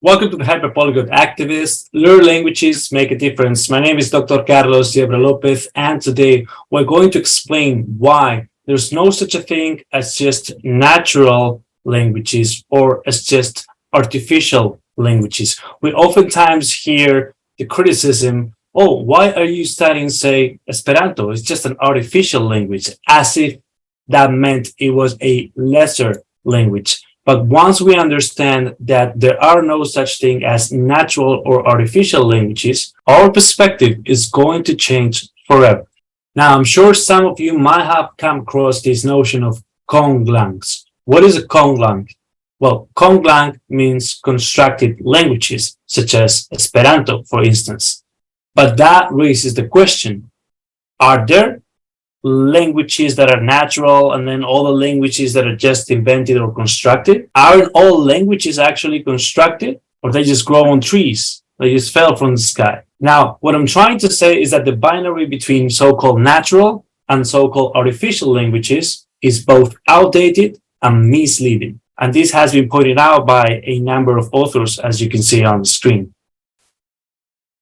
Welcome to the Hyperpolyglot Activist. Learn languages, make a difference. My name is Dr. Carlos Yebra Lopez, and today we're going to explain why there's no such a thing as just natural languages or as just artificial languages. We oftentimes hear the criticism, oh, why are you studying, say, Esperanto? It's just an artificial language, as if that meant it was a lesser language. But once we understand that there are no such thing as natural or artificial languages, our perspective is going to change forever. Now, I'm sure some of you might have come across this notion of Konglangs. What is a Konglang? Well, Konglang means constructed languages, such as Esperanto, for instance. But that raises the question, are there languages that are natural and then all the languages that are just invented or constructed? Aren't all languages actually constructed, or they just grow on trees? They just fell from the sky. Now, what I'm trying to say is that the binary between so-called natural and so-called artificial languages is both outdated and misleading. And this has been pointed out by a number of authors, as you can see on the screen.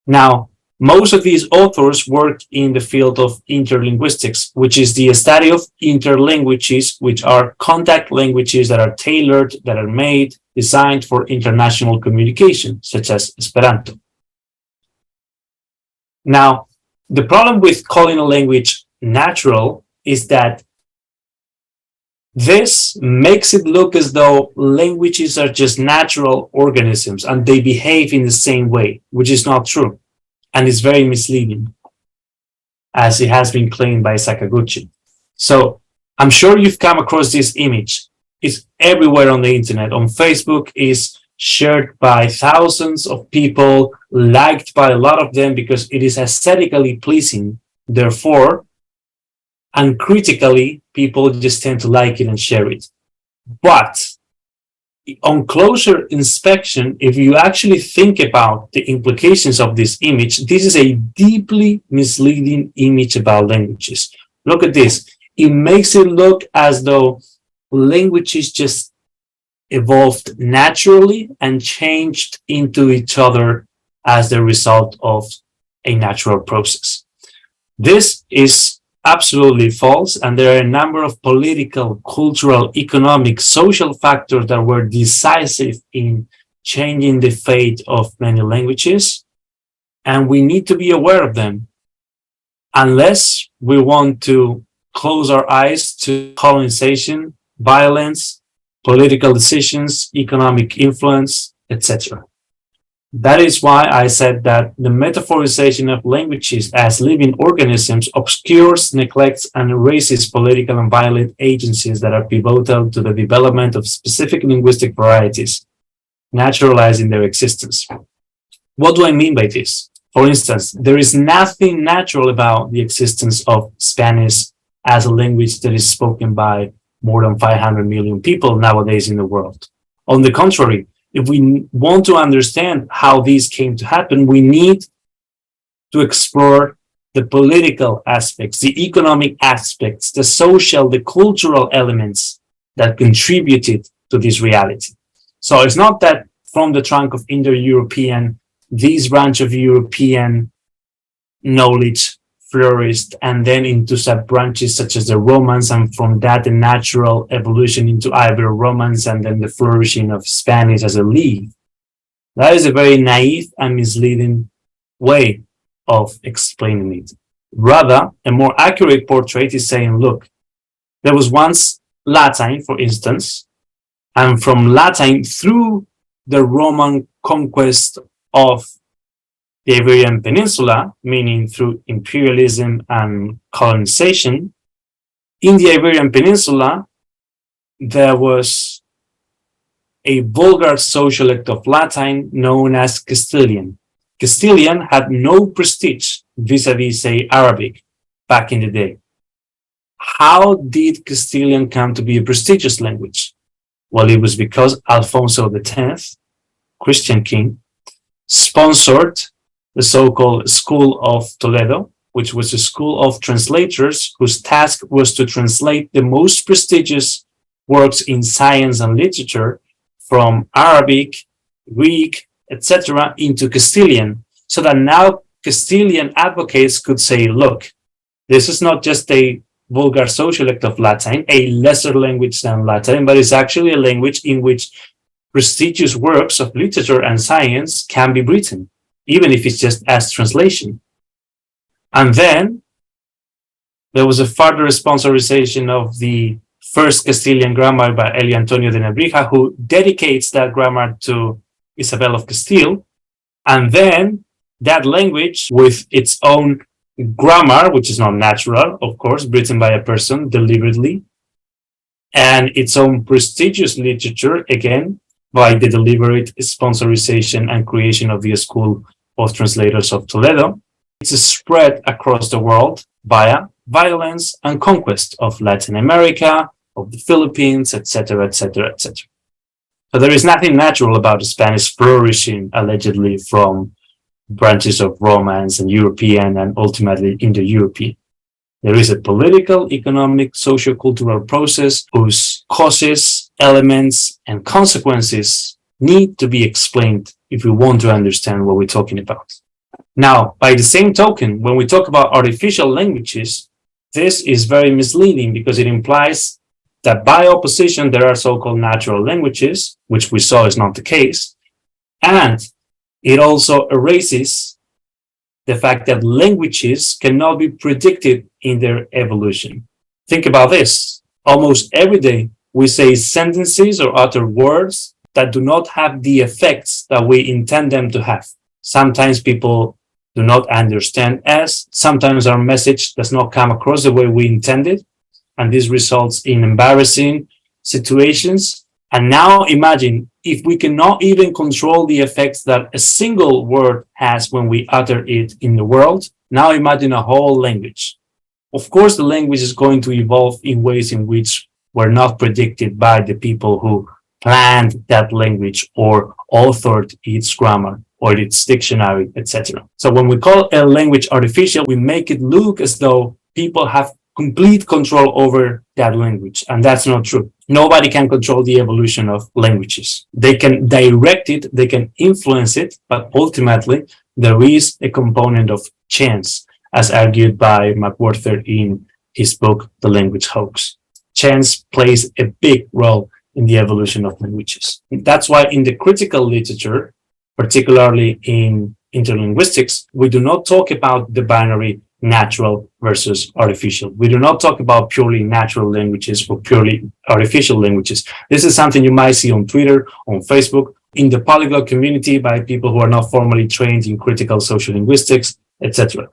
Now, most of these authors work in the field of interlinguistics, which is the study of interlanguages, which are contact languages that are tailored, that are made, designed for international communication, such as Esperanto. Now, the problem with calling a language natural is that this makes it look as though languages are just natural organisms and they behave in the same way, which is not true. And it's very misleading, as it has been claimed by Sakaguchi. So I'm sure you've come across this image. It's everywhere on the internet. On Facebook, is shared by thousands of people, liked by a lot of them because it is aesthetically pleasing. Therefore, uncritically, people just tend to like it and share it. But on closer inspection, if you actually think about the implications of this image, this is a deeply misleading image about languages. Look at this. It makes it look as though languages just evolved naturally and changed into each other as the result of a natural process. This is absolutely false, and there are a number of political, cultural, economic, social factors that were decisive in changing the fate of many languages, and we need to be aware of them, unless we want to close our eyes to colonization, violence, political decisions, economic influence, etc. That is why I said that the metaphorization of languages as living organisms obscures, neglects, and erases political and violent agencies that are pivotal to the development of specific linguistic varieties, naturalizing their existence. What do I mean by this? For instance, there is nothing natural about the existence of Spanish as a language that is spoken by more than 500 million people nowadays in the world. On the contrary, if we want to understand how these came to happen, we need to explore the political aspects, the economic aspects, the social, the cultural elements that contributed to this reality. So it's not that from the trunk of Indo-European, this branch of European knowledge flourished, and then into sub-branches such as the Romance, and from that the natural evolution into Ibero-Romance, and then the flourishing of Spanish as a leaf. That is a very naive and misleading way of explaining it. Rather, a more accurate portrait is saying, look, there was once Latin, for instance, and from Latin through the Roman conquest of the Iberian Peninsula, meaning through imperialism and colonization, in the Iberian Peninsula, there was a vulgar sociolect of Latin known as Castilian. Castilian had no prestige vis-a-vis, say, Arabic back in the day. How did Castilian come to be a prestigious language? Well, it was because Alfonso X, Christian king, sponsored the so-called School of Toledo, which was a school of translators whose task was to translate the most prestigious works in science and literature from Arabic, Greek, etc., into Castilian, so that now Castilian advocates could say, look, this is not just a vulgar sociolect of Latin, a lesser language than Latin, but it's actually a language in which prestigious works of literature and science can be written, even if it's just as translation. And then there was a further sponsorization of the first Castilian grammar by Eli Antonio de Nebrija, who dedicates that grammar to Isabel of Castile. And then that language, with its own grammar, which is not natural, of course, written by a person deliberately, and its own prestigious literature, again, by the deliberate sponsorization and creation of the School of Translators of Toledo, it's spread across the world via violence and conquest of Latin America, of the Philippines, etc., etc., etc. So there is nothing natural about Spanish flourishing, allegedly, from branches of Romance and European and ultimately Indo-European. There is a political, economic, sociocultural process whose causes, elements, and consequences need to be explained if we want to understand what we're talking about. Now, by the same token, when we talk about artificial languages, this is very misleading because it implies that by opposition, there are so-called natural languages, which we saw is not the case, and it also erases the fact that languages cannot be predicted in their evolution. Think about this. Almost every day, we say sentences or utter words that do not have the effects that we intend them to have. Sometimes people do not understand us. Sometimes our message does not come across the way we intended, and this results in embarrassing situations. And now imagine if we cannot even control the effects that a single word has when we utter it in the world. Now imagine a whole language. Of course, the language is going to evolve in ways in which were not predicted by the people who planned that language or authored its grammar or its dictionary, etc. So when we call a language artificial, we make it look as though people have complete control over that language, and that's not true. Nobody can control the evolution of languages. They can direct it, they can influence it, but ultimately there is a component of chance, as argued by McWhorter in his book, The Language Hoax. Chance plays a big role in the evolution of languages. That's why in the critical literature, particularly in interlinguistics, we do not talk about the binary natural versus artificial. We do not talk about purely natural languages or purely artificial languages. This is something you might see on Twitter, on Facebook, in the polyglot community by people who are not formally trained in critical social linguistics, etc.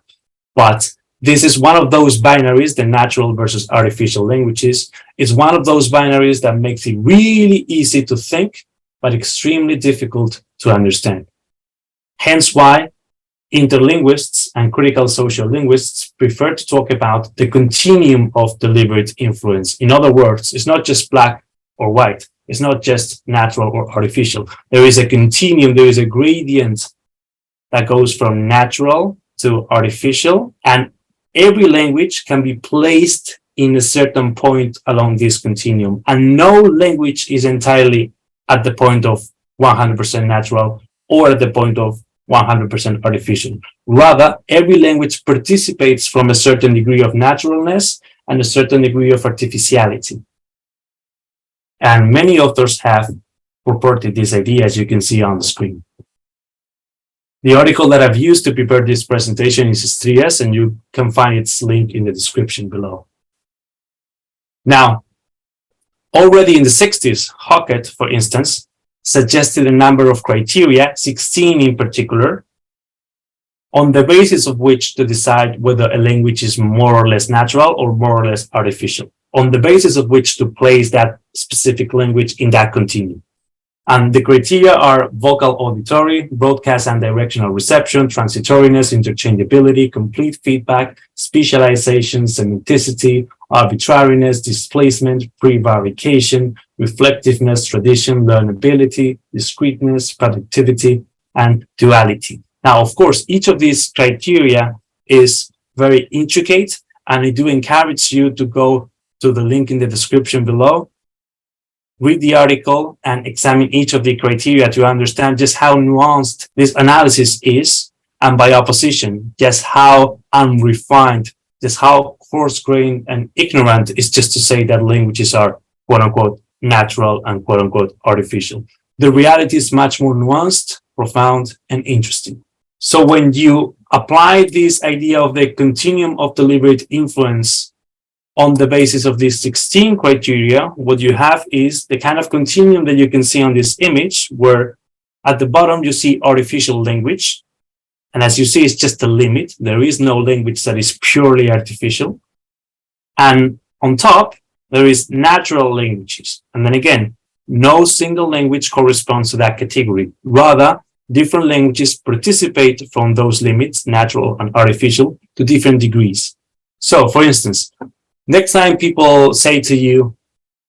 But this is one of those binaries, the natural versus artificial languages. It's one of those binaries that makes it really easy to think, but extremely difficult to understand. Hence why interlinguists and critical social linguists prefer to talk about the continuum of deliberate influence. In other words, it's not just black or white. It's not just natural or artificial. There is a continuum, there is a gradient that goes from natural to artificial, and every language can be placed in a certain point along this continuum. And no language is entirely at the point of 100% natural or at the point of 100% artificial. Rather, every language participates from a certain degree of naturalness and a certain degree of artificiality. And many authors have purported this idea, as you can see on the screen. The article that I've used to prepare this presentation is Strias, and you can find its link in the description below. Now, already in the 60s, Hockett, for instance, suggested a number of criteria, 16 in particular, on the basis of which to decide whether a language is more or less natural or more or less artificial, on the basis of which to place that specific language in that continuum. And the criteria are vocal auditory, broadcast and directional reception, transitoriness, interchangeability, complete feedback, specialization, semanticity, arbitrariness, displacement, prevarication, reflectiveness, tradition, learnability, discreteness, productivity, and duality. Now, of course, each of these criteria is very intricate, and I do encourage you to go to the link in the description below read the article and examine each of the criteria to understand just how nuanced this analysis is, and by opposition, just how unrefined, just how coarse-grained and ignorant is just to say that languages are quote-unquote natural and quote-unquote artificial. The reality is much more nuanced, profound, and interesting. So when you apply this idea of the continuum of deliberate influence on the basis of these 16 criteria, what you have is the kind of continuum that you can see on this image, where at the bottom you see artificial language. And as you see, it's just a limit. There is no language that is purely artificial. And on top, there is natural languages. And then again, no single language corresponds to that category. Rather, different languages participate from those limits, natural and artificial, to different degrees. So, for instance, next time people say to you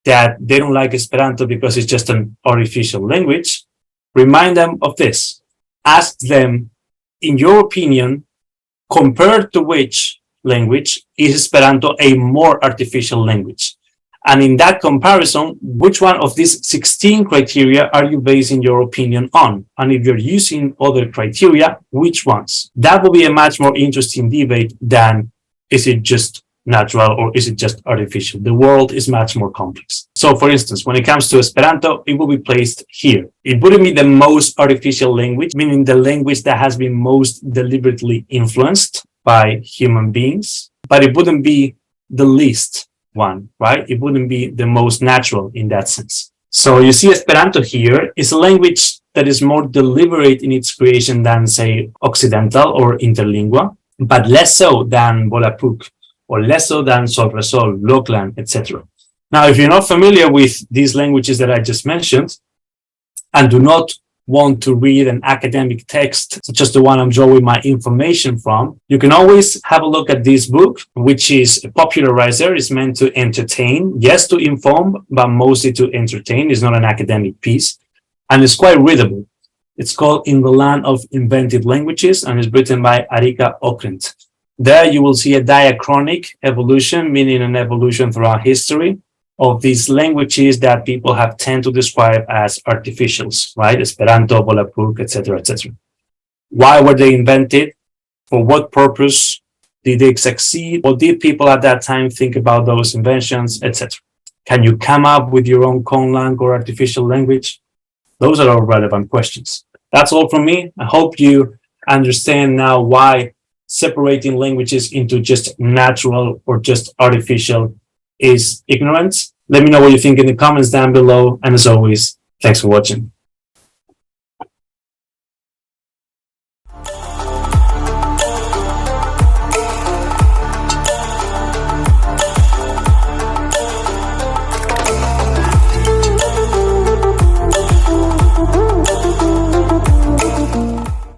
that they don't like Esperanto because it's just an artificial language, remind them of this. Ask them, in your opinion, compared to which language is Esperanto a more artificial language? And in that comparison, which one of these 16 criteria are you basing your opinion on? And if you're using other criteria, which ones? That will be a much more interesting debate than is it just natural or is it just artificial? The world is much more complex. So for instance, when it comes to Esperanto, it will be placed here. It wouldn't be the most artificial language, meaning the language that has been most deliberately influenced by human beings, but it wouldn't be the least one, right? It wouldn't be the most natural in that sense. So you see Esperanto here is a language that is more deliberate in its creation than, say, Occidental or Interlingua, but less so than Volapük, or less so than Solresol, Loklan, etc. Now, if you're not familiar with these languages that I just mentioned, and do not want to read an academic text, such as the one I'm drawing my information from, you can always have a look at this book, which is a popularizer. It's meant to entertain, yes, to inform, but mostly to entertain. It's not an academic piece, and it's quite readable. It's called In the Land of Invented Languages, and it's written by Arika Okrent. There you will see a diachronic evolution, meaning an evolution throughout history of these languages that people have tend to describe as artificials, right? Esperanto, Volapük, etc., etc. Why were they invented? For what purpose? Did they succeed? What did people at that time think about those inventions, etc.? Can you come up with your own conlang or artificial language? Those are all relevant questions. That's all from me. I hope you understand now why separating languages into just natural or just artificial is ignorance. Let me know what you think in the comments down below. And as always, thanks for watching.